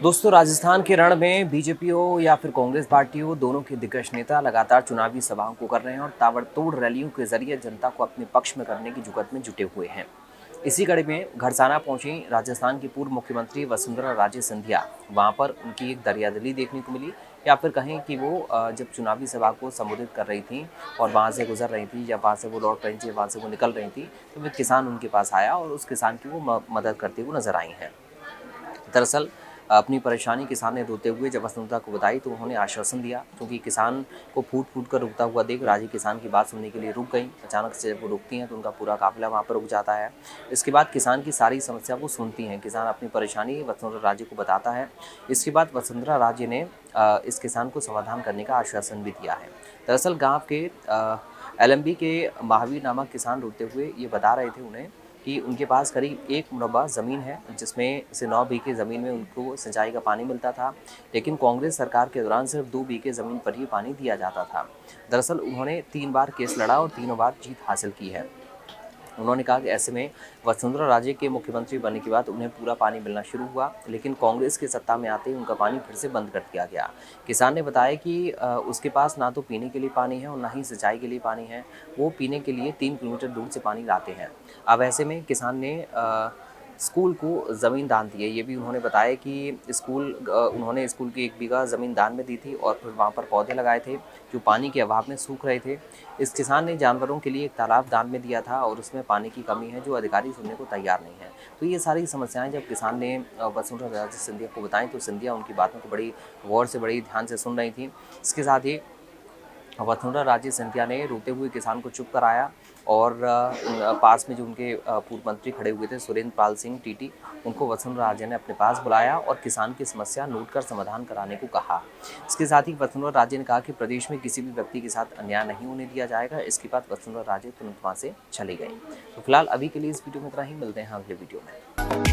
दोस्तों, राजस्थान के रण में बीजेपी हो या फिर कांग्रेस पार्टी हो, दोनों के दिग्गज नेता लगातार चुनावी सभाओं को कर रहे हैं और ताबड़तोड़ रैलियों के जरिए जनता को अपने पक्ष में करने की जुगत में जुटे हुए हैं। इसी कड़ी में घरसाना पहुंची राजस्थान की पूर्व मुख्यमंत्री वसुंधरा राजे सिंधिया। वहां पर उनकी एक दरियादिली देखने को मिली, या फिर कहें कि वो जब चुनावी सभा को संबोधित कर रही थी और वहां से गुजर रही थी, या वहां से वो लौट रही थी, वहां से वो निकल रही थी, तो एक किसान उनके पास आया और उस किसान की वो मदद करते हुए नजर आई हैं। दरअसल अपनी परेशानी किसान ने रोते हुए जब वसुंधरा को बताई, तो उन्होंने आश्वासन दिया, क्योंकि किसान को फूट फूट कर रुकता हुआ देख राजी किसान की बात सुनने के लिए रुक गई। अचानक से जब वो रुकती हैं तो उनका पूरा काफिला वहाँ पर रुक जाता है। इसके बाद किसान की सारी समस्या वो सुनती हैं। किसान अपनी परेशानी वसुंधरा राजे को बताता है। इसके बाद वसुंधरा राजे ने इस किसान को समाधान करने का आश्वासन भी दिया है। दरअसल गाँव के एलएमबी के महावीर नामक किसान रोते हुए ये बता रहे थे उन्हें कि उनके पास करीब 1 मुरब्बा ज़मीन है, जिसमें से 9 बीघे ज़मीन में उनको सिंचाई का पानी मिलता था, लेकिन कांग्रेस सरकार के दौरान सिर्फ 2 बीघे ज़मीन पर ही पानी दिया जाता था। दरअसल उन्होंने 3 बार केस लड़ा और तीनों बार जीत हासिल की है। उन्होंने कहा कि ऐसे में वसुंधरा राजे के मुख्यमंत्री बनने के बाद उन्हें पूरा पानी मिलना शुरू हुआ, लेकिन कांग्रेस की सत्ता में आते ही उनका पानी फिर से बंद कर दिया गया। किसान ने बताया कि उसके पास ना तो पीने के लिए पानी है और ना ही सिंचाई के लिए पानी है। वो पीने के लिए 3 किलोमीटर दूर से पानी लाते हैं। अब ऐसे में किसान ने स्कूल को ज़मीन दान दी है। ये भी उन्होंने बताया कि उन्होंने स्कूल की 1 बीघा ज़मीन दान में दी थी और फिर वहाँ पर पौधे लगाए थे, जो पानी के अभाव में सूख रहे थे। इस किसान ने जानवरों के लिए एक तालाब दान में दिया था और उसमें पानी की कमी है, जो अधिकारी सुनने को तैयार नहीं है। तो ये सारी समस्याएं जब किसान ने वसुंधरा राजे सिंधिया को बताई, तो सिंधिया उनकी बातों को बड़ी गौर से, बड़ी ध्यान से सुन रही थी। इसके साथ ही वसुंधरा राजे सिंधिया ने रोते हुए किसान को चुप कराया और पास में जो उनके पूर्व मंत्री खड़े हुए थे, सुरेंद्र पाल सिंह टीटी, उनको वसुंधरा राजे ने अपने पास बुलाया और किसान की समस्या नोट कर समाधान कराने को कहा। इसके साथ ही वसुंधरा राजे ने कहा कि प्रदेश में किसी भी व्यक्ति के साथ अन्याय नहीं होने दिया जाएगा। इसके बाद वसुंधरा राजे तुरंत वहाँ से चली गई। तो फिलहाल अभी के लिए इस वीडियो में इतना ही, मिलते हैं अगले वीडियो में।